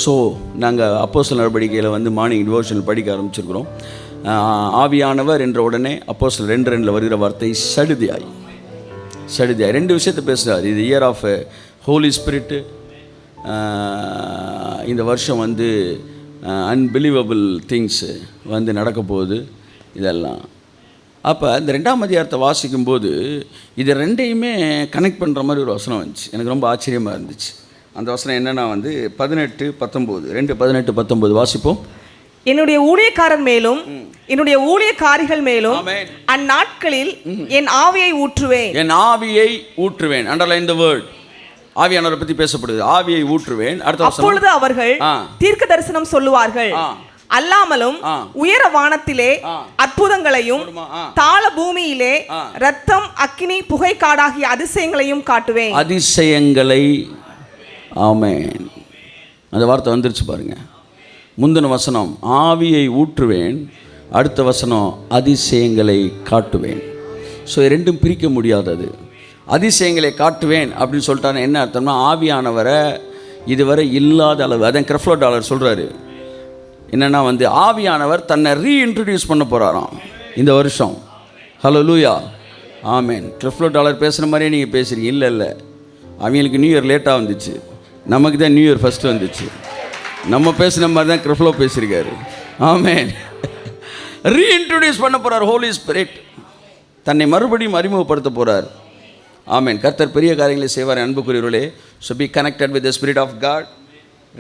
So நாங்கள் அப்போஸ்தலர் நடவடிக்கையில் வந்து மார்னிங் டிவோஷனல் படிக்க ஆரம்பிச்சிருக்கிறோம். ஆவியானவர் என்ற உடனே அப்போஸ்தலர் 2:2 வருகிற வார்த்தை சடுதியாய். ரெண்டு விஷயத்தை பேசுகிறார். இது இயர் ஆஃப் ஹோலி ஸ்பிரிட்டு. இந்த வருஷம் வந்து அன்பிலீவபிள் திங்ஸு வந்து நடக்க போகுது இதெல்லாம். அப்போ இந்த 2ஆம் அதிகாரத்தை வாசிக்கும்போது இது ரெண்டையுமே கனெக்ட் பண்ணுற மாதிரி ஒரு வசனம் வந்துச்சு. எனக்கு ரொம்ப ஆச்சரியமாக இருந்துச்சு. அந்த வசனம் என்னென்னா வந்து 18-19 2:18-19 வாசிப்போம். என்னுடைய ஊழியக்காரர் மேலும் என்னுடைய ஊழியக்காரிகள் மேலும் அந்நாட்களில் என் ஆவியை ஊற்றுவேன். அண்டர்லைன் தி வேர்ட். ஆவியானவரை பற்றி பேசப்படுது. ஆவியை ஊற்றுவேன். அப்பொழுது அவர்கள் தீர்க்க தரிசனம் சொல்லுவார்கள். அல்லாமலும் உயர வானத்திலே அற்புதங்களையும் தாழ பூமியிலே ரத்தம் அக்கினி புகை காடாகிய அதிசயங்களையும் காட்டுவேன். அதிசயங்களை. ஆமென். அந்த வார்த்தை வந்துருச்சு பாருங்க. முந்தின வசனம் ஆவியை ஊற்றுவேன், அடுத்த வசனம் அதிசயங்களை காட்டுவேன். ஸோ ரெண்டும் பிரிக்க முடியாதது. அதிசயங்களை காட்டுவேன் அப்படின்னு சொல்லிட்டாரு. என்ன அர்த்தம்னா ஆவியானவரை இதுவரை இல்லாத அளவு. அதான் கிரெஃப்லோ டாலர் சொல்கிறாரு. என்னென்னா வந்து ஆவியானவர் தன்னை ரீஇன்ட்ரடியூஸ் பண்ண போகிறாராம் இந்த வருஷம். ஹலோ லூயா. ஆமேன். கிரெஃப்லோ டாலர் பேசுகிற மாதிரியே நீங்கள் பேசுகிறீங்க. இல்லை அவங்களுக்கு நியூ இயர் லேட்டாக வந்துச்சு, நமக்கு தான் நியூ இயர் ஃபஸ்ட்டு வந்துச்சு. நம்ம பேசுகிற மாதிரி தான் கிரெஃப்லோ பேசியிருக்காரு. ஆமேன். ரீஇன்ட்ரடியூஸ் பண்ண போகிறார் ஹோலி ஸ்பிரிட். தன்னை மறுபடியும் அறிமுகப்படுத்த போகிறார். ஆமேன். கர்த்தர் பெரிய காரியங்களை செய்வார் அன்புக்குரியவர்களே. So be connected with the spirit of God,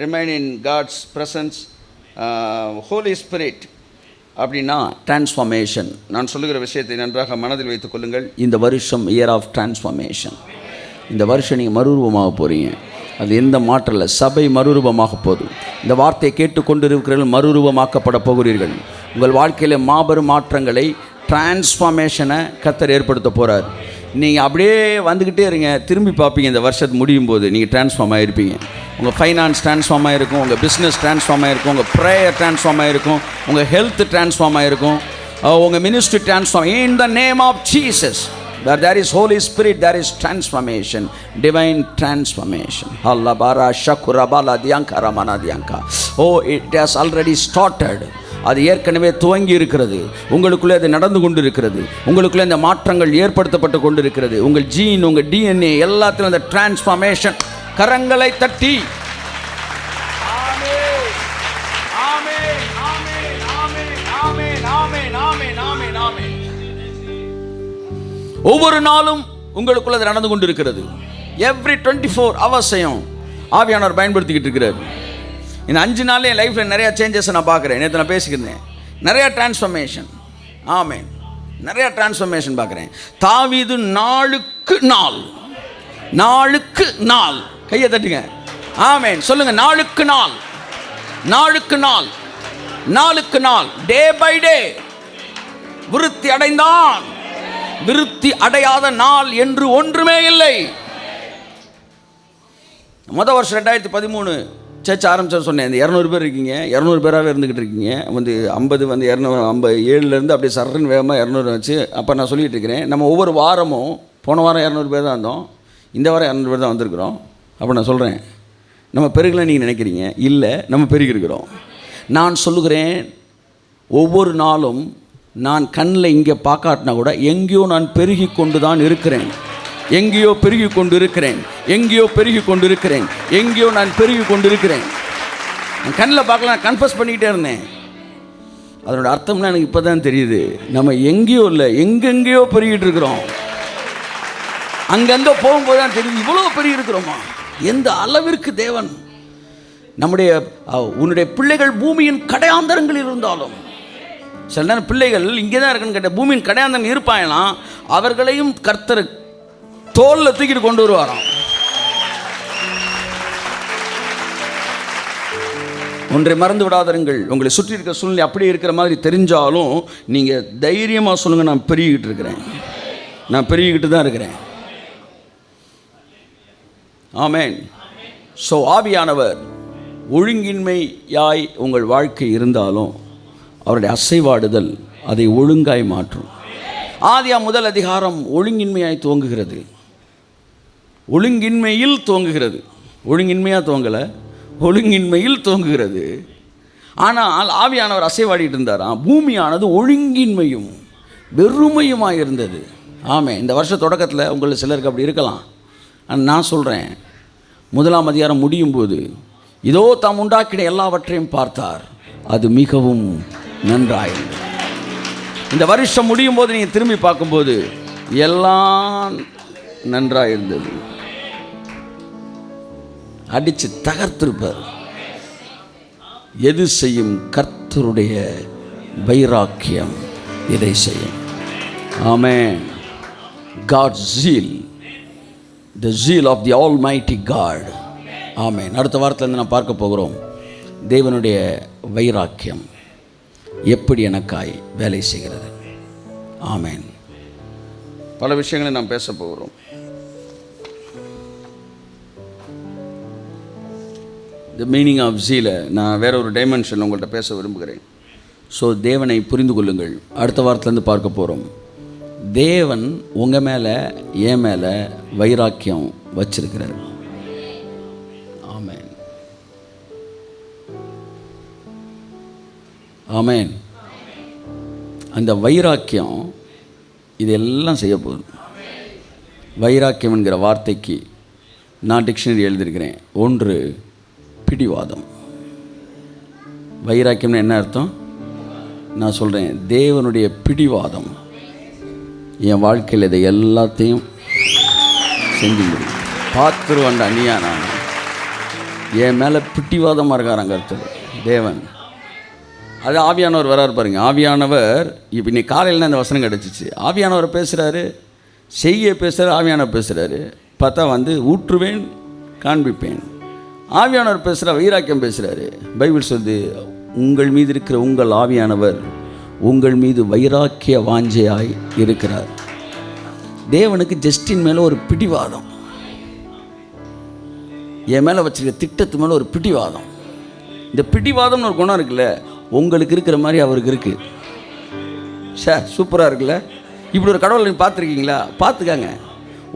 remain in God's presence. Holy spirit அப்படின்னா டிரான்ஸ்ஃபார்மேஷன். நான் சொல்லுகிற விஷயத்தை நன்றாக மனதில் வைத்துக் கொள்ளுங்கள். இந்த வருஷம் இயர் ஆஃப் டிரான்ஸ்ஃபார்மேஷன். இந்த வருஷம் நீங்கள் மறுரூபமாக போகிறீங்க. அது எந்த மாற்றம் இல்லை. சபை மறுரூபமாக போகுது. இந்த வார்த்தையை கேட்டுக்கொண்டு இருக்கிறவர்கள் மறுரூபமாக்கப்பட போகிறீர்கள். உங்கள் வாழ்க்கையில் மாபெரும் மாற்றங்களை, டிரான்ஸ்ஃபார்மேஷனை கர்த்தர் ஏற்படுத்த போகிறார். நீங்கள் அப்படியே வந்துக்கிட்டே இருங்க. திரும்பி பார்ப்பீங்க இந்த வருஷத்து முடியும் போது நீங்கள் டிரான்ஸ்ஃபார்ம் ஆகிருப்பீங்க. உங்கள் ஃபைனான்ஸ் டிரான்ஸ்ஃபார்ம் ஆகிருக்கும், உங்கள் பிஸ்னஸ் டிரான்ஸ்ஃபார்ம் ஆகிருக்கும், உங்கள் ப்ரேயர் டிரான்ஸ்ஃபார்ம் ஆகிருக்கும், உங்கள் ஹெல்த் டிரான்ஸ்ஃபார்ம் ஆகிருக்கும், உங்கள் ministry transform. In the name of Jesus, where there is Holy Spirit, there is transformation, divine transformation. Allah bara shakura bala diankara mana dianka. Oh, it has already started. அது ஏற்கனவே துவங்கி இருக்கிறது. உங்களுக்குள்ளே அது நடந்து கொண்டு இருக்கிறது. உங்களுக்குள்ளே இந்த மாற்றங்கள் ஏற்படுத்தப்பட்டு கொண்டு இருக்கிறது. உங்கள் ஜீன், உங்கள் டிஎன்ஏ எல்லாத்திலும் அந்த டிரான்ஸ்ஃபார்மேஷன். கரங்களை தட்டி ஒவ்வொரு நாளும் உங்களுக்குள்ள அது நடந்து கொண்டு இருக்கிறது. எவ்ரி 24 ஹவர்ஸையும் ஆவியானவர் பயன்படுத்திக்கிட்டு இருக்கிறார். இந்த 5 நாள் என் லைஃப்பில் நிறையா சேஞ்சஸ் நான் பார்க்குறேன். நேற்று நான் பேசிக்கிறேன். நிறையா டிரான்ஸ்ஃபர்மேஷன். ஆமேன். நிறையா டிரான்ஸ்ஃபர்மேஷன் பார்க்குறேன். தாவீது நாளுக்கு நாள் கையை தட்டுங்க. ஆமேன். சொல்லுங்கள். நாளுக்கு நாள் டே பை டே விருத்தி அடைந்தான். விருத்தி அடையாத நாள் என்று ஒன்றுமே இல்லை. முதல் வருஷம் 2013 சர்ச் ஆரம்பிச்சோன்னு சொன்னேன். இந்த 200 பேர் இருக்கீங்க, 200 பேராகவே இருந்துக்கிட்டு இருக்கீங்க. வந்து 50 வந்து 257 அப்படியே சரன்னு வேகமாக 200 வச்சு. அப்போ நான் சொல்லிகிட்டு இருக்கிறேன், நம்ம ஒவ்வொரு வாரமும், போன வாரம் 200 பேர் தான் இருந்தோம், இந்த வாரம் 200 பேர் தான் வந்திருக்கிறோம். அப்போ நான் சொல்கிறேன், நம்ம பெருகலாம் நீங்கள் நினைக்கிறீங்க. இல்லை, நம்ம பெருகிருக்கிறோம். நான் சொல்லுகிறேன், ஒவ்வொரு நாளும் நான் கண்ணில் இங்கே பார்க்காட்டினா கூட எங்கேயோ நான் பெருகி கொண்டு தான் இருக்கிறேன். எங்கேயோ நான் பெருகி கொண்டு இருக்கிறேன். நான் கண்ணில் பார்க்கலாம், நான் கன்ஃபஸ் பண்ணிக்கிட்டே இருந்தேன். அதனோட அர்த்தம்னா எனக்கு இப்போ தான் தெரியுது. நம்ம எங்கேயோ இல்லை, எங்கெங்கேயோ பெருகிட்டு இருக்கிறோம். அங்கங்கே போகும்போது தான் தெரியுது இவ்வளோ பெருகி இருக்கிறோமா. எந்த அளவிற்கு தேவன் உன்னுடைய பிள்ளைகள் பூமியின் கடையாந்தரங்களில் இருந்தாலும், சில நேரம் பிள்ளைகள் இங்கே தான் இருக்குன்னு கேட்ட பூமியின் கடையாந்தரங்கள் இருப்பாங்களாம், அவர்களையும் கர்த்தர் தோளில் தூக்கிட்டு கொண்டு வருவாராம். ஒன்றை மறந்து விடாதீர்கள். உங்களை சுற்றி இருக்கிற சூழ்நிலை அப்படியே இருக்கிற மாதிரி தெரிஞ்சாலும் நீங்கள் தைரியமாக சொல்லுங்கள், நான் பெருகிக்கிட்டு தான் இருக்கிறேன். ஆமென். ஸோ ஆவியானவர் ஒழுங்கின்மையாய் உங்கள் வாழ்க்கை இருந்தாலும் அவருடைய அசைவாடுதல் அதை ஒழுங்காய் மாற்றும். ஆதியாகமம் முதல் அதிகாரம் ஒழுங்கின்மையாய் துவங்குகிறது. ஒழுங்கின்மையில் துவங்குகிறது. ஒழுங்கின்மையாக துவங்கலை, ஒழுங்கின்மையில் தூங்குகிறது. ஆனால் ஆவியானவர் அசைவாடிட்டு இருந்தாராம். பூமியானது ஒழுங்கின்மையும் வெறுமையுமாக இருந்தது. ஆமாம், இந்த வருஷ தொடக்கத்தில் உங்களுக்கு சிலருக்கு அப்படி இருக்கலாம். ஆனால் நான் சொல்கிறேன், 1ஆம் அதிகாரம் முடியும் போது இதோ தாம் உண்டாக்கின எல்லாவற்றையும் பார்த்தார், அது மிகவும் நன்றாயிருந்தது. இந்த வருஷம் முடியும் போது நீங்கள் திரும்பி பார்க்கும்போது எல்லாம் நன்றாயிருந்தது. அடித்து தகர்த்திருப்பார். எது செய்யும்? கர்த்தருடைய வைராக்கியம் இதை செய்யும். ஆமென். God's zeal, the zeal of the Almighty God. ஆமென். அடுத்த வாரத்திலேருந்து நான் பார்க்க போகிறோம், தேவனுடைய வைராக்கியம் எப்படி எனக்காய் வேலை செய்கிறது. ஆமென். பல விஷயங்களை நாம் பேச போகிறோம். த மீனிங் ஆஃப் ஜீல நான் வேற ஒரு டைமென்ஷன் உங்கள்கிட்ட பேச விரும்புகிறேன். ஸோ தேவனை புரிந்து கொள்ளுங்கள். அடுத்த வாரத்திலேருந்து பார்க்க போகிறோம். தேவன் உங்கள் மேலே என் மேலே வைராக்கியம் வச்சிருக்கிறார். ஆமென். ஆமென். அந்த வைராக்கியம் இதெல்லாம் செய்ய போகுது. வைராக்கியம் என்கிற வார்த்தைக்கு நான் டிக்ஷனரி எழுதியிருக்கிறேன். 1, பிடிவாதம். வைராக்கியம்னு என்ன அர்த்தம்? நான் சொல்கிறேன், தேவனுடைய பிடிவாதம் என் வாழ்க்கையில் இதை எல்லாத்தையும் செஞ்சு முடியும். பார்த்துருவாண்டா நீயா நான். என் மேலே பிடிவாதமாக இருக்காராங்க கர்த்தர் தேவன். அது ஆவியானவர் வராரு பாருங்க. ஆவியானவர் இப்போ இன்னைக்கு காலையில் அந்த வசனம் கிடச்சிச்சு. ஆவியானவர் பேசுகிறாரு, செய்ய பேசுகிறார், ஆவியானவர் பேசுகிறாரு. பார்த்தா ஊற்றுவேன், காண்பிப்பேன். ஆவியானவர் பேசுகிற வைராக்கியம் பேசுகிறாரு. பைபிள் சொல்லுது, உங்கள் மீது இருக்கிற உங்கள் ஆவியானவர் உங்கள் மீது வைராக்கிய வாஞ்சையாய் இருக்கிறார். தேவனுக்கு ஜஸ்டின் மேலே ஒரு பிடிவாதம், என் மேலே வச்சிருக்க திட்டத்து மேலே ஒரு பிடிவாதம். இந்த பிடிவாதம்னு ஒரு குணம் இருக்குல்ல, உங்களுக்கு இருக்கிற மாதிரி அவருக்கு இருக்குது. சார் சூப்பராக இருக்குல்ல. இப்படி ஒரு கடவுளை நீங்கள் பார்த்துருக்கீங்களா? பார்த்துக்காங்க.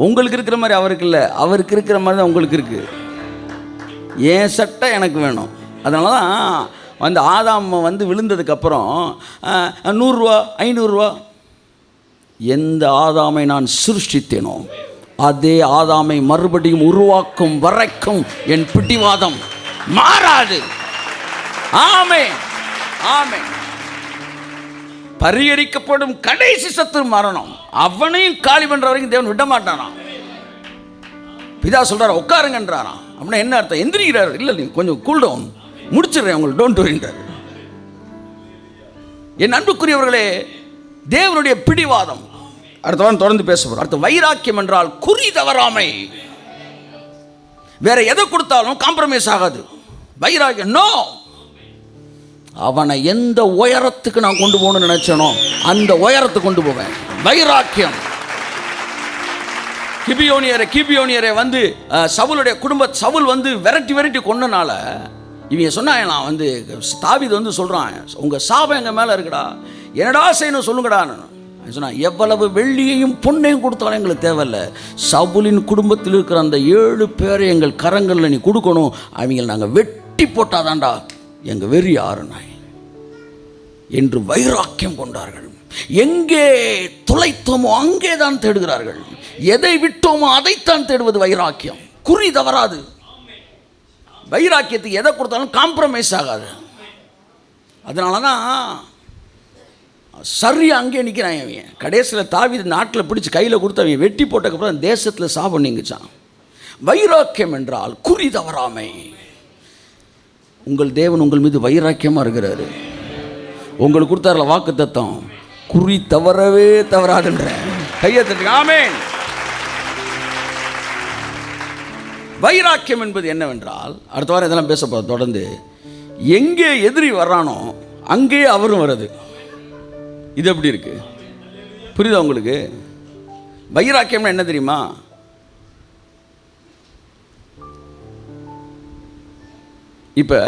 உங்களுக்கு இருக்கிற மாதிரி அவருக்கு இல்லை, அவருக்கு இருக்கிற மாதிரி தான் உங்களுக்கு இருக்குது. என் சட்டை எனக்கு வேணும். அதனால தான் ஆதாம் விழுந்ததுக்கப்புறம் 100 ரூபா 500 ரூபா. எந்த ஆதாமை நான் சிருஷ்டித்தேனோ அதே ஆதாமை மறுபடியும் உருவாக்கும் வரைக்கும் என் பிடிவாதம் மாறாது. ஆமென். ஆமென். பரிகரிக்கப்படும் கடைசி சத்துரு மரணம். அவனையும் காலி பண்ற வரைக்கும் தேவன் விட மாட்டானாம். பிதா சொல்றாரு உட்காருங்கன்றாராம். அப்படின்னா என்ன அர்த்தம்? எந்திரிக்கிறார். இல்லை, நீ கொஞ்சம் கூல் டவுன், முடிச்சிடுறேன் உங்களுக்கு, டோன்ட் வரின்றார். என் அன்புக்குரியவர்களே, தேவனுடைய பிடிவாதம் அடுத்த வாரம் தொடர்ந்து பேச போறோம். அடுத்த வைராக்கியம் என்றால் குறி தவறாமை. வேற எதை கொடுத்தாலும் காம்ப்ரமைஸ் ஆகாது. வைராக்கியம் நோ. அவனை எந்த உயரத்துக்கு நான் கொண்டு போகணும்னு நினைச்சனோ அந்த உயரத்துக்கு கொண்டு போவேன். வைராக்கியம். கிபியோனியரை சவுலுடைய சவுல் விரட்டி கொண்டனால இவங்க சொன்னாங்க, நான் தாவீது சொல்கிறான், உங்கள் சாபம் எங்கள் மேலே இருக்குடா, என்னடா செய்யணும் சொல்லுங்கடான்னு சொன்னா. எவ்வளவு வெள்ளியையும் பொண்ணையும் கொடுத்தாலும் எங்களுக்கு தேவையில்ல, சவுலின் குடும்பத்தில் இருக்கிற அந்த 7 பேரை எங்கள் கரங்களில் நீ கொடுக்கணும், அவங்க நாங்கள் வெட்டி போட்டாதான்டா எங்கள் வெறி ஆறுனாய் என்று வைராக்கியம் கொண்டார்கள். எங்கே துளைத்தோமோ அங்கே தான் தேடுகிறார்கள், எதை விட்டோமோ அதைத்தான் தேடுவது வைராக்கியம். குறி தவறாது. வைராக்கியத்துக்கு எதை கொடுத்தாலும் காம்ப்ரமைஸ் ஆகாது. அதனால தான் சரியா அங்கே நிற்கிறான். அவன் கடைசியில் தாவீது நாட்டில் பிடிச்சி கையில் கொடுத்து அவன் வெட்டி போட்டதுக்கப்புறம் தேசத்தில் சாபம் நீங்கிச்சான். வைராக்கியம் என்றால் குறி தவறாமை. உங்கள் தேவன் உங்கள் மீது வைராக்கியமாக இருக்கிறாரு. உங்களுக்கு கொடுத்தாருல வாக்கு தத்தம், குறி தவறவே தவறாதுன்ற கையை தட்டு. ஆமென். வைராக்கியம் என்பது என்னவென்றால், அடுத்த வாரம் இதெல்லாம் பேச போகிறோம் தொடர்ந்து. எங்கே எதிரி வர்றானோ அங்கே அவரும் வர்றது. இது எப்படி இருக்கு? புரியுதா உங்களுக்கு? வைராக்கியம்னா என்ன தெரியுமா? இப்போ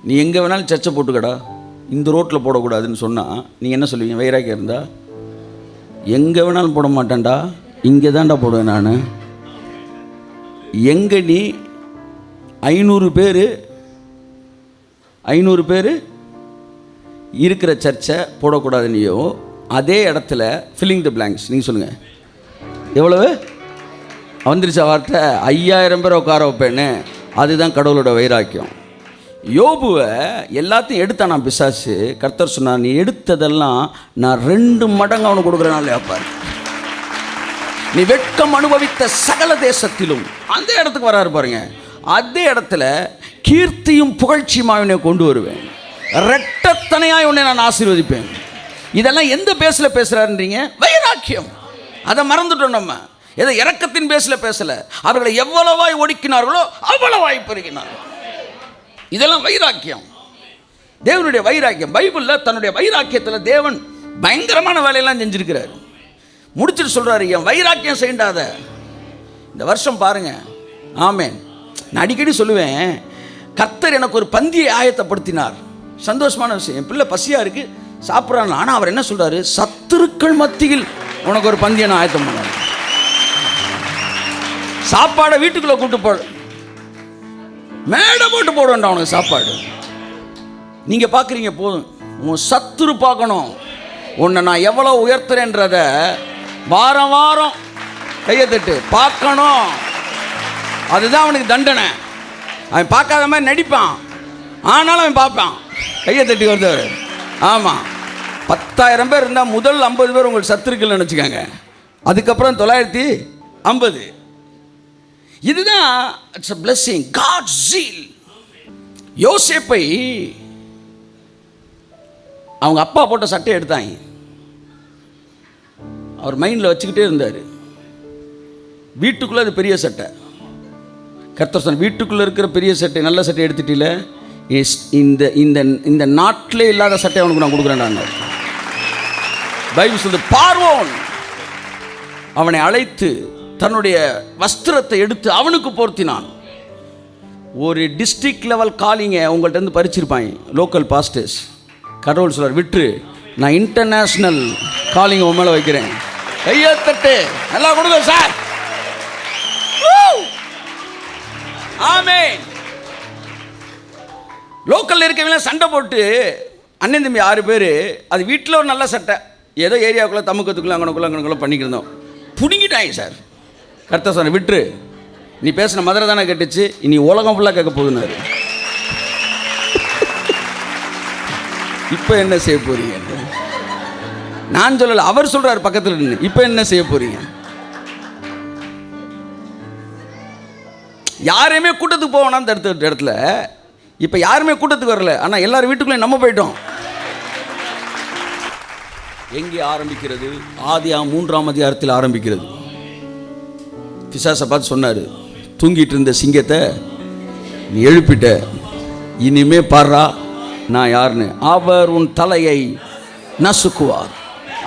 நீ எங்கே வேணாலும் சர்ச்சை போட்டுக்கடா, இந்த ரோட்டில் போடக்கூடாதுன்னு சொன்னால் நீங்கள் என்ன சொல்லுவீங்க? வைராக்கியம் இருந்தா எங்கே வேணாலும் போட மாட்டேன்டா, இங்கே தான்டா போடுவேன் நான். எங்கே நீ 500 பேர் இருக்கிற சர்ச்சை போடக்கூடாதுன்னையோ, அதே இடத்துல ஃபில்லிங் த பிளாங்க்ஸ் நீங்கள் சொல்லுங்கள். எவ்வளவு வந்துருச்சா வார்த்தை? 5000 பேரை உட்கார வைப்பேன்னு. அதுதான் கடவுளோட வைராக்கியம். யோபுவை எல்லாத்தையும் எடுத்தான் நான் பிசாசு. கர்த்தர் சொன்னார், நீ எடுத்ததெல்லாம் நான் 2 மடங்கு அவனுக்கு கொடுக்குறேனால வைப்பார். நீ வெட்கம் அனுபவித்த சகல தேசத்திலும், அந்த இடத்துக்கு வராரு பாருங்க. அதே இடத்துல கீர்த்தியும் புகழ்ச்சியுமா உன்னை கொண்டு வருவேன், இரட்டத்தனையாய் உன்னை நான் ஆசீர்வதிப்பேன். இதெல்லாம் எந்த பேஸில் பேசுகிறாருன்றீங்க? வைராக்கியம். அதை மறந்துட்டோம் நம்ம. ஏதோ இரக்கத்தின் பேஸில் பேசலை. அவர்களை எவ்வளவாய் ஒடுக்கினார்களோ அவ்வளவாய் பெருகினார்கள். இதெல்லாம் வைராக்கியம், தேவனுடைய வைராக்கியம். பைபிளில் தன்னுடைய வைராக்கியத்தில் தேவன் பயங்கரமான வேலையெல்லாம் செஞ்சுருக்கிறார். முடிச்சுட்டு சொல்கிறாரு, என் வைராக்கியம் செய்யாத இந்த வருஷம் பாருங்க. ஆமேன். நான் அடிக்கடி சொல்லுவேன், கர்த்தர் எனக்கு ஒரு பந்தியை ஆயத்தப்படுத்தினார். சந்தோஷமான விஷயம். என் பிள்ளை பசியாக இருக்குது, சாப்பிட்றாங்க. ஆனால் அவர் என்ன சொல்கிறாரு? சத்துருக்கள் மத்தியில் உனக்கு ஒரு பந்தியை நான் ஆயத்தம் பண்ணார். சாப்பாடை வீட்டுக்குள்ளே கூப்பிட்டு போட, மேடை போட்டு போட வேண்டாம் உனக்கு சாப்பாடு. நீங்கள் பார்க்குறீங்க போதும், உன் சத்துரு பார்க்கணும் உன்னை நான் எவ்வளோ உயர்த்துறேன்றத. வாரம் வாரம் கையை தட்டு பார்க்கணும். அதுதான் அவனுக்கு தண்டனை. அவன் பார்க்காத மாதிரி நடிப்பான், ஆனாலும் அவன் பார்ப்பான். கையை தட்டி வருதவர். ஆமாம், 10,000 பேர் இருந்தால் முதல் 50 பேர் உங்களுக்கு சத்துருக்கள்னு நினச்சிக்கோங்க. அதுக்கப்புறம் 950. இதுதான் it's a blessing, God's zeal. யோசேப்பை அவங்க அப்பா போட்ட சட்டை எடுத்தாங்க. அவர் மைண்டில் வச்சுக்கிட்டே இருந்தார். வீட்டுக்குள்ளே அது பெரிய சட்டை. கர்த்தர் சொன்ன, வீட்டுக்குள்ளே இருக்கிற பெரிய சட்டை, நல்ல சட்டை எடுத்துட்டில, இந்த இந்த இந்த நாட்டிலே இல்லாத சட்டை அவனுக்கு நான் கொடுக்குறேன். நான் பைபிள் சொல்லுது, பார்வோன் அவனை அழைத்து தன்னுடைய வஸ்திரத்தை எடுத்து அவனுக்கு போர்த்தினான். ஒரு டிஸ்ட்ரிக்ட் லெவல் காலிங்க உங்கள்கிட்ட இருந்து பறிச்சிருப்பாங்க லோக்கல் பாஸ்டர்ஸ். கடவுள் சொல்றார், விட்டு நான் இன்டர்நேஷ்னல் காலிங்க உன் மேலே வைக்கிறேன். கையை தட்டு நல்லா கொடுங்க சார். ஆமென். லோக்கலில் இருக்கவங்க சண்டை போட்டு அண்ணன் தம்பி 6 பேர், அது வீட்டில் ஒரு நல்ல சட்டை, ஏதோ ஏரியாவுக்குள்ளே தமுக்கத்துக்குள்ளே அங்கனக்குள்ளே பண்ணிக்கிருந்தோம், பிடுங்கிட்டாங்க சார். கர்த்தர் சொன்ன, விட்டுரு, நீ பேசின மதுரை தானே கேட்டுச்சு, இனி உலகம் ஃபுல்லாக கேட்க போகுதுன்னாரு. இப்போ என்ன செய்ய போறீங்க? நான் சொல்லலை, அவர் சொல்கிறார் பக்கத்தில் நின்று. இப்போ என்ன செய்ய போறீங்க? யாரையுமே கூட்டத்துக்கு போவோம்னா தடுத்த இடத்துல இப்போ யாருமே கூட்டத்துக்கு வரல. ஆனால் எல்லாரும் வீட்டுக்குள்ளே நம்ம போயிட்டோம். எங்கே ஆரம்பிக்கிறது? ஆதியாகமம் 3ஆம் அதிகாரத்தில் ஆரம்பிக்கிறது. பிசாசை பார்த்து சொன்னார், தூங்கிட்டு இருந்த சிங்கத்தை நீ எழுப்பிட்ட, இனிமே பாடுறா நான் யாருன்னு. அவர் உன் தலையை நசுக்குவார்.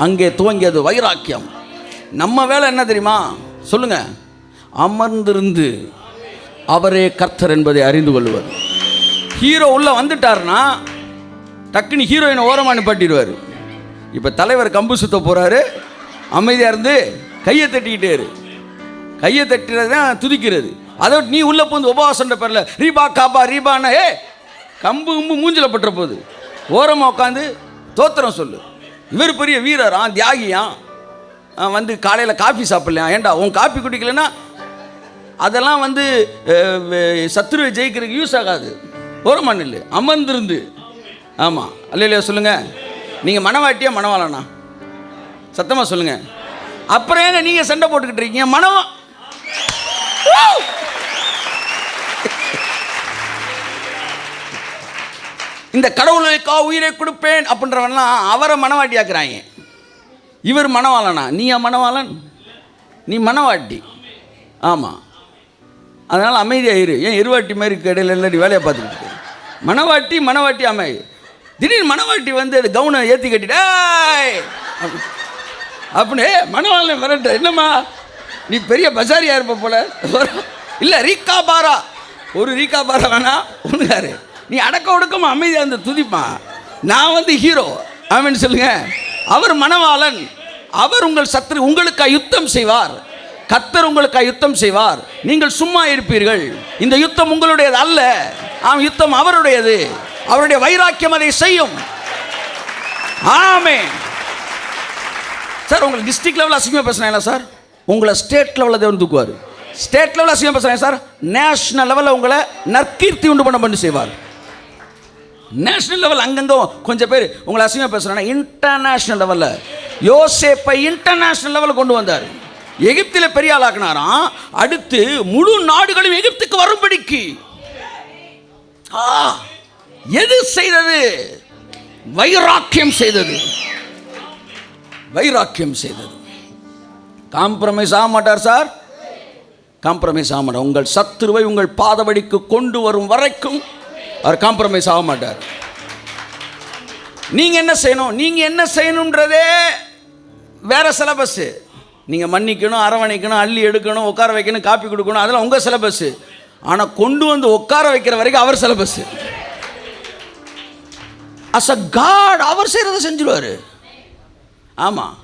அங்கே துவங்கியது வைராக்கியம். நம்ம வேலை என்ன தெரியுமா? சொல்லுங்க, அமர்ந்திருந்து அவரே கர்த்தர் என்பதை அறிந்து கொள்வது. ஹீரோ உள்ளே வந்துட்டார்னா டக்குன்னு ஹீரோயினை ஓரமாக நிப்பாட்டிடுவார். இப்போ தலைவர் கம்பு சுத்த போகிறாரு, அமைதியாக இருந்து கையை தட்டிக்கிட்டே இரு. கையை தட்டுறது தான் துதிக்கிறது. அதை நீ உள்ளே போந்து உபவாசன்ற பேரில் ரீபா காபா ரீபான்னா கம்பு கும்பு மூஞ்சில் பட்டுற போகுது. ஓரமாக உட்காந்து தோத்திரம் சொல்லு. இவர் பெரிய வீரரான், தியாகியான், வந்து காலையில் காஃபி சாப்பிட்லையான். ஏண்டா உன் காஃபி குடிக்கலைன்னா அதெல்லாம் வந்து சத்துருவை ஜெயிக்கிறதுக்கு யூஸ் ஆகாது. ஓரமாக இல்லை, அமர்ந்திருந்து. ஆமாம், அல்லையா சொல்லுங்கள். நீங்கள் மனவாட்டியா மனவாளனா? சத்தமாக சொல்லுங்கள். அப்புறம் ஏங்க நீங்கள் சண்டை போட்டுக்கிட்டு இருக்கீங்க? மனவா இந்த கடவுளுக்கா உயிரை கொடுப்பேன் அப்படின்றவன்லாம் அவரை மனவாட்டியாக்குறாங்க. இவர் மனவாளனா? நீயா மனவாளன்? நீ மனவாட்டி. ஆமாம், அதனால் அமைதியாயிரு. ஏன் எருவாட்டி மாதிரி கடையில் இல்லை, நீ வேலையை பார்த்துக்கிட்டு. மனவாட்டி அமை. திடீர்னு மனவாட்டி வந்து அது கவுனை ஏற்றி கட்டிட்டே அப்படின்னு மனவாளன் வரட்ட. என்னம்மா நீ பெரிய பசாரியா இருப்ப போல. இல்லை ரீகா பாரா, ஒரு ரீகா பாரா வேணா ஒன்றுக்காரு. நீ அடக்க ஒடுக்கமா அமைதியாக அந்த துதிப்பா. நான் வந்து ஹீரோ அவன் சொல்லுங்க. அவர் மனவாளன். அவர் உங்கள் சத்துரு, உங்களுக்கு யுத்தம் செய்வார். கர்த்தர் உங்களுக்கு யுத்தம் செய்வார், நீங்கள் சும்மா இருப்பீர்கள். இந்த யுத்தம் உங்களுடையது அல்ல, யுத்தம் அவருடையது. அவருடைய வைராக்கியம் அதை செய்யும். ஆமென். சார், உங்களை டிஸ்ட்ரிக்ட் லெவலில் அசிங்கமாக பேசுனாங்களா சார்? உங்களை ஸ்டேட் லெவலில் தேவன் தூக்குவார். ஸ்டேட் லெவலில் அசிங்கமாக பேசுகிறாங்க சார், நேஷனல் லெவலில் உங்களை நற்கீர்த்தி உண்டு பண்ண செய்வார். நேஷனல் லெவல் அங்கங்கே கொஞ்சம் பேர் உங்களை அசிங்கமாக பேசுகிறாங்க. இன்டர்நேஷனல் லெவலில் யோசேப்பை இன்டர்நேஷனல் லெவலில் கொண்டு வந்தார். எகிப்தில் பெரிய ஆளாக்குனாராம். அடுத்து முழு நாடுகளும் எகிப்துக்கு வரும்படிக்கு எது செய்தது? வைராக்கியம் செய்தது. வைராக்கியம் செய்தது. காம்ப்ரமைஸ் ஆக மாட்டார் சார், காம்ப்ரமைஸ் ஆக மாட்டார். உங்கள் சத்துருவை உங்கள் பாதபடிக்கு கொண்டு வரும் வரைக்கும் அவர் காம்ப்ரமைஸ் ஆக மாட்டார். நீங்கள் என்ன செய்யணும்? நீங்கள் என்ன செய்யணுன்றதே வேற சிலபஸ். நீங்கள் மன்னிக்கணும், அரவணைக்கணும், அள்ளி எடுக்கணும், உட்கார வைக்கணும், காப்பி கொடுக்கணும், அதெல்லாம் உங்கள் சிலபஸ். ஆனால் கொண்டு வந்து உட்கார வைக்கிற வரைக்கும் அவர் சிலபஸ். அஸ் அ காட் அவர் செய்கிறத செஞ்சுருவார். ஆமாம்,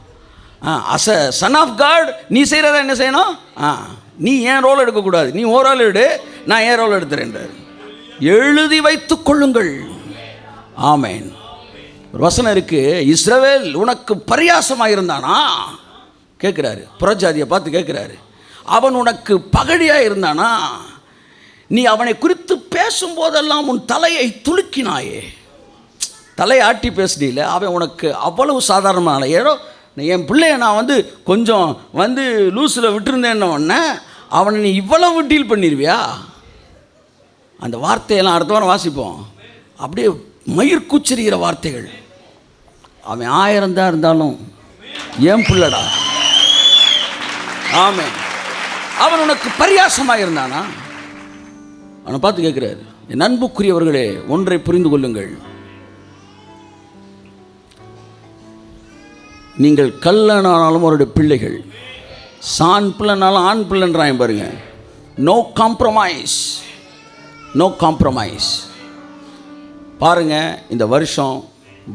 as a son of God நீ செய்கிறத என்ன செய்யணும்? நீ ஏன் ரோல் எடுக்கக்கூடாது, நீ ஓ ரோல் எடு, நான் ஏன் ரோல் எடுத்துறேன்றார். எழுதி வைத்துக் கொள்ளுங்கள். ஆமென். ஒரு வசனம் இருக்கு, இஸ்ரவேல் உனக்கு பரியாசமாக இருந்தானா கேட்குறாரு. புறஜாதியை பார்த்து கேட்குறாரு. அவன் உனக்கு பகடியாக இருந்தானா, நீ அவனை குறித்து பேசும்போதெல்லாம் உன் தலையை துலுக்கினாயே. தலையை ஆட்டி பேசுனீல, அவன் உனக்கு அவ்வளவு சாதாரணமான. ஏதோ என் பிள்ளைய நான் கொஞ்சம் லூஸில் விட்டுருந்தேன்ன அவனை நீ இவ்வளவு டீல் பண்ணிடுவியா? அந்த வார்த்தையெல்லாம் அடுத்த வாரம் வாசிப்போம். அப்படியே மயிர் கூச்சரிகிற வார்த்தைகள். அவன் 1000 தான் இருந்தாலும் ஏன் பிள்ளடா. ஆமென். அவன் உனக்கு பரியாசமாக இருந்தானா? அவனை பார்த்து கேட்குறாரு, என் அன்புக்குரியவர்களே ஒன்றை புரிந்து கொள்ளுங்கள். நீங்கள் கல்லனானாலும் அவருடைய பிள்ளைகள், சான் பிள்ளைனாலும் ஆண் பிள்ளைன்றான் பாருங்க. No compromise, no compromise. பாருங்கள், இந்த வருஷம்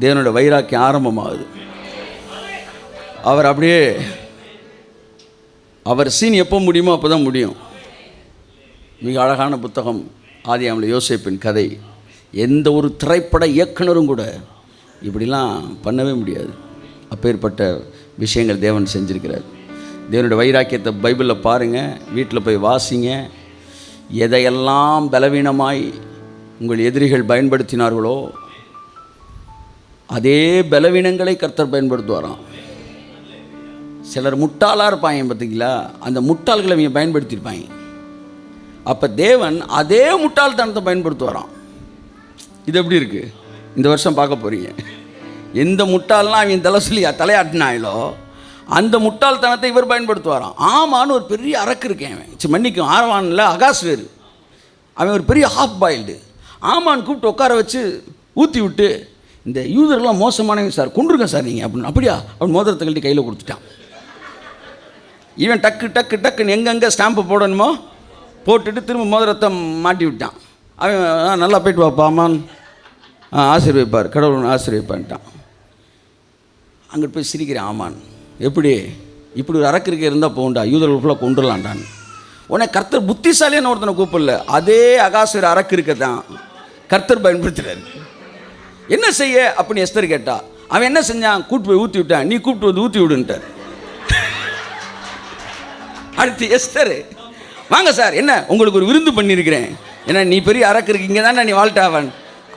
தேவனுடைய வைராக்கியம் ஆரம்பமாகுது. அவர் அப்படியே அவர் சீன் எப்போ முடியுமோ அப்போ தான் முடியும். மிக அழகான புத்தகம் ஆதியாகமத்தில் யோசேப்பின் கதை. எந்த ஒரு திரைப்பட இயக்குனரும் கூட இப்படிலாம் பண்ணவே முடியாது. அப்பேற்பட்ட விஷயங்கள் தேவன் செஞ்சிருக்கிறார். தேவனுடைய வைராக்கியத்தை பைபிளில் பாருங்கள், வீட்டில் போய் வாசிங்க. எதையெல்லாம் பலவீனமாய் உங்கள் எதிரிகள் பயன்படுத்தினார்களோ அதே பலவீனங்களை கர்த்தர் பயன்படுத்துவாராம். சிலர் முட்டாளாக இருப்பாங்க பார்த்தீங்களா, அந்த முட்டாள்களை அவங்க பயன்படுத்தியிருப்பாங்க. அப்போ தேவன் அதே முட்டாள்தனத்தை பயன்படுத்துவாராம். இது எப்படி இருக்குது? இந்த வருஷம் பார்க்க போகிறீங்க. எந்த முட்டாள்லாம் அவன் தலையாட்டினாயிலோ அந்த முட்டாள்தனத்தை இவர் பயன்படுத்துவாராம். ஆமான்னு ஒரு பெரிய அரக்கு இருக்கேன், அவன் மன்னிக்கும் ஆரவானில் அகாஸ்வேர், அவன் ஒரு பெரிய ஹாஃப் பாயில்டு. ஆமான்னு கூப்பிட்டு உட்கார வச்சு ஊற்றி விட்டு, இந்த யூதர்லாம் மோசமானவங்க சார், கொண்டுருங்க சார் நீங்கள் அப்படின்னு. அப்படியா? அவன் மோதிரத்தை கழட்டி கையில் கொடுத்துட்டான். இவன் டக்கு டக்கு டக்குன்னு எங்கெங்கே ஸ்டாம்பு போடணுமோ போட்டுட்டு திரும்ப மோதிரத்தை மாட்டி விட்டான். அவன் நல்லா போயிட்டு வாப்பா அம்மான், ஆசீர்வைப்பார், கடவுள் ஆசீர்வைப்பான்ட்டான். அங்கிட்டு போய் சிரிக்கிறேன். ஆமான், எப்படி இப்படி ஒரு அரக்கு இருக்க இருந்தால் போகண்டா, யூதர்கள் ஃபுல்லாக கொண்டுலான்டான். உடனே கர்த்தர் புத்திசாலியான ஒருத்தனை கூப்பிடல, அதே அகாசுர அரக்கு இருக்க தான் கர்த்தர் பயன்படுத்துகிறார். என்ன செய்ய அப்படின்னு எஸ்தர் கேட்டா. அவன் என்ன செஞ்சான்? கூப்பிட்டு போய் ஊற்றி விட்டான். நீ கூப்பிட்டு வந்து ஊற்றி விடுன்ட்டார். அடுத்து எஸ்தர், வாங்க சார், என்ன உங்களுக்கு ஒரு விருந்து பண்ணியிருக்கிறேன், ஏன்னா நீ பெரிய அரக்கு இருக்கு, இங்கே தானே நீ வாழ்ட்டாவன்.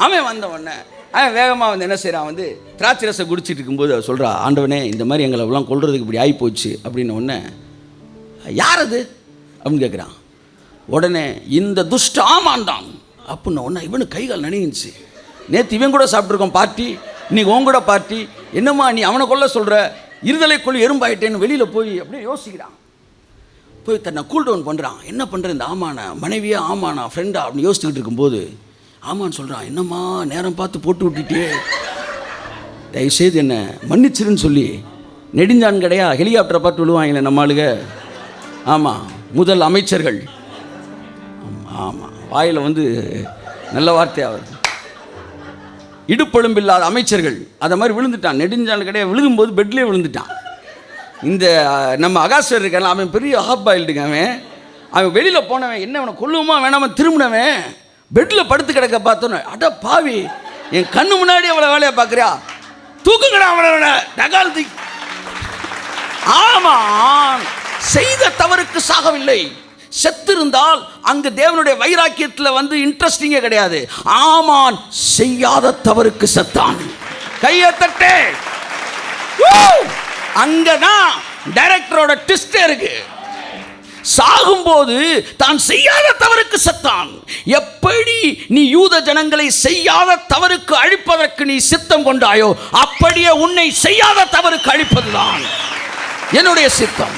அவன் வந்த உடனே அவன் வேகமாக என்ன செய்கிறான், திராட்சை ரசம் குடிச்சிட்டு இருக்கும்போது அவள் சொல்கிறா, ஆண்டவனே இந்த மாதிரி எங்களை எல்லாம் கொள்றதுக்கு இப்படி ஆகிப்போச்சு அப்படின்னு. உடனே யார் அது அப்படின்னு கேட்குறான். உடனே இந்த துஷ்ட ஆமான் தான் அப்படின்னு. உடனே இவனு கைகால் நனைஞ்சிச்சு. நேற்று இவன் கூட சாப்பிட்ருக்கோம் பார்ட்டி, இன்றைக்கி உன் கூட பார்ட்டி, என்னம்மா நீ அவனை கொள்ள சொல்கிற, இருதலைக்குள் எறும்பாயிட்டேன்னு வெளியில் போய் அப்படியே யோசிக்கிறான். போய் தன்னை கூல் டவுன் பண்ணுறான். என்ன பண்ணுற இந்த ஆமானா மனைவியா ஆமானா ஃப்ரெண்டா அப்படின்னு யோசிச்சுக்கிட்டு இருக்கும்போது ஆமான்னு சொல்கிறான், என்னம்மா நேரம் பார்த்து போட்டு விட்டுட்டே, தயவுசெய்து என்ன மன்னிச்சிருன்னு சொல்லி நெடுஞ்சான் கிடையா ஹெலிகாப்டரை பார்த்து விழுவாங்களே நம்ம ஆளுங்க. ஆமாம், முதல் அமைச்சர்கள். ஆமாம், வாயில் நல்ல வார்த்தையாக இடுப்பெலும்பில்லாத அமைச்சர்கள் அதை மாதிரி விழுந்துட்டான். நெடுஞ்சான் கிடையாது, விழுகும்போது பெட்லேயே விழுந்துட்டான். இந்த நம்ம அகாஸ்வர் இருக்கான், அவன் பெரிய ஹாப் பாயில்டுங்க. அவன் வெளியில் போனவன் என்ன அவனை கொல்லுமா வேணாம திரும்பினவன் பெட்டில் படுத்து கிடக்க பார்த்தோன்னு, அட பாவி என் கண்ணு முன்னாடி அவளை வேலையை பார்க்குறியா, தூக்குங்கடா அவளை டகால். ஆமாம், செய்த தவறுக்கு சாகவில்லை. செத்திருந்தால் அங்கு தேவனுடைய வைராக்கியத்தில் வந்து இன்ட்ரெஸ்டிங்கே கிடையாது. ஆமான் செய்யாத தவறுக்கு செத்தான். கையை தட்டே. அங்கதான் டைரக்டரோட ட்விஸ்டே இருக்கு. சாகும்போது தான் செய்யாத தவறுக்கு செத்தான். எப்படி நீ யூத ஜனங்களை செய்யாத தவறுக்கு அழிப்பதற்கு நீ சித்தம் கொண்டாயோ, அப்படியே உன்னை செய்யாத தவறுக்கு அழிப்பதுதான் என்னுடைய சித்தம்.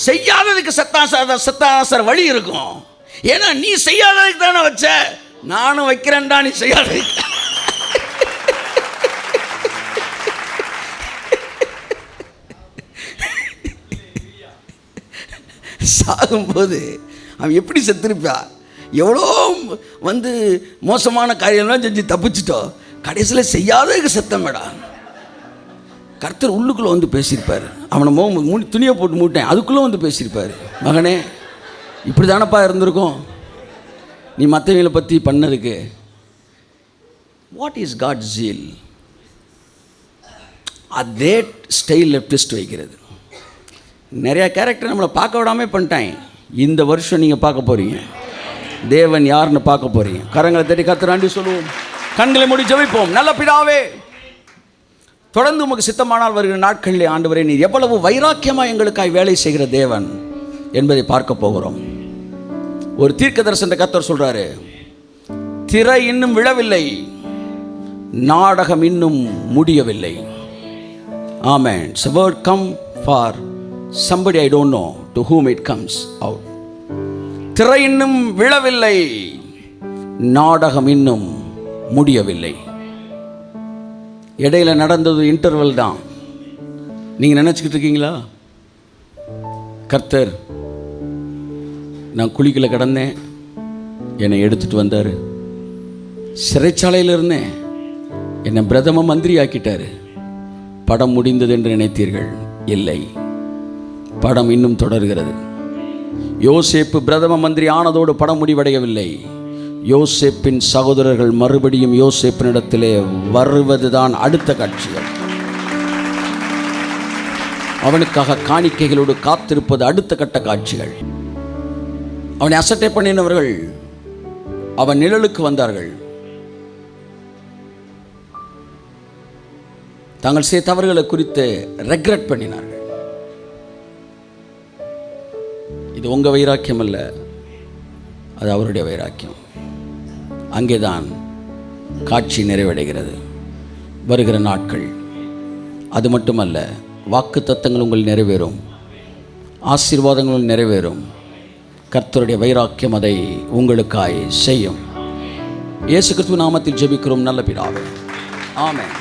செய்யாததுக்கு செத்தான் சார் வழி இருக்கும். ஏன்னா நீ செய்யாததுக்கு தானே வச்ச, நானும் வைக்கிறேன்டா நீ செய்யாததுக்கு. சாகும்போது அவன் எப்படி செத்துருப்பா, எவ்வளோ வந்து மோசமான காரியம்லாம் செஞ்சு தப்பிச்சிட்டோம், கடைசியில் செய்யாததுக்கு செத்தமேடா. கர்த்தர் உள்ளுக்குள்ளே வந்து பேசியிருப்பார். அவனை துணியை போட்டு மூட்டேன், அதுக்குள்ளே வந்து பேசியிருப்பார், மகனே இப்படி தானப்பா இருந்திருக்கும் நீ மற்றவங்களை பற்றி பண்ணதுக்கு. What is God zeal? அதே ஸ்டைலில் ட்விஸ்ட் வைக்கிறது. நிறையா கேரக்டர் நம்மளை பார்க்க விடாமல் பண்ணிட்டாங்க. இந்த வருஷம் நீங்கள் பார்க்க போகிறீங்க தேவன் யாருன்னு பார்க்க போகிறீங்க. கரங்களை தட்டி கர்த்தராண்டி சொல்லுவோம், கண்களை மூடி ஜெபிப்போம். நல்ல பிதாவே, தொடர்ந்து உமக்கு சித்தமானால் வருகிற நாட்களிலே ஆண்டவரே நீர் எவ்வளவு வைராக்கியமாக எங்களுக்காய் வேலை செய்கிற தேவன் என்பதை பார்க்க போகிறோம். ஒரு தீர்க்க தரிசன கர்த்தர் சொல்கிறாரு, திரை இன்னும் விழவில்லை, நாடகம் இன்னும் முடியவில்லை. ஆமென். It's a word come for somebody I don't know to whom it comes out. திரை இன்னும் விழவில்லை, நாடகம் இன்னும் முடியவில்லை. இடையில நடந்தது இன்டர்வல் தான். நீங்கள் நினச்சிக்கிட்டு இருக்கீங்களா, கர்த்தர் நான் குழிக்குள்ள கிடந்தேன் என்னை எடுத்துகிட்டு வந்தார், சிறைச்சாலையில் இருந்தேன் என்னை பிரதம மந்திரி ஆக்கிட்டார், படம் முடிந்தது என்று நினைத்தீர்கள்? இல்லை, படம் இன்னும் தொடர்கிறது. யோசேப்பு பிரதம மந்திரி ஆனதோடு படம் முடிவடையவில்லை. யோசேப்பின் சகோதரர்கள் மறுபடியும் யோசேப்பினிடத்திலே வருவதுதான் அடுத்த காட்சிகள். அவனுக்காக காணிக்கைகளோடு காத்திருப்பது அடுத்த கட்ட காட்சிகள். அவனை அசட்டை பண்ணினவர்கள் அவன் நிழலுக்கு வந்தார்கள். தாங்கள் செய்த தவறுகளை குறித்து ரெக்ரெட் பண்ணினார்கள். இது உங்கள் வைராக்கியம் அல்ல, அது அவருடைய வைராக்கியம். அங்கேதான் காட்சி நிறைவடைகிறது. வருகிற நாட்கள் அது மட்டுமல்ல, வாக்கு தத்தங்கள் உங்கள் நிறைவேறும், ஆசீர்வாதங்கள் நிறைவேறும். கர்த்தருடைய வைராக்கியம் அதை உங்களுக்காய் செய்யும். இயேசு கிறிஸ்து நாமத்தில் ஜெபிக்கிறோம் நல்ல பிதாவே, ஆமென்.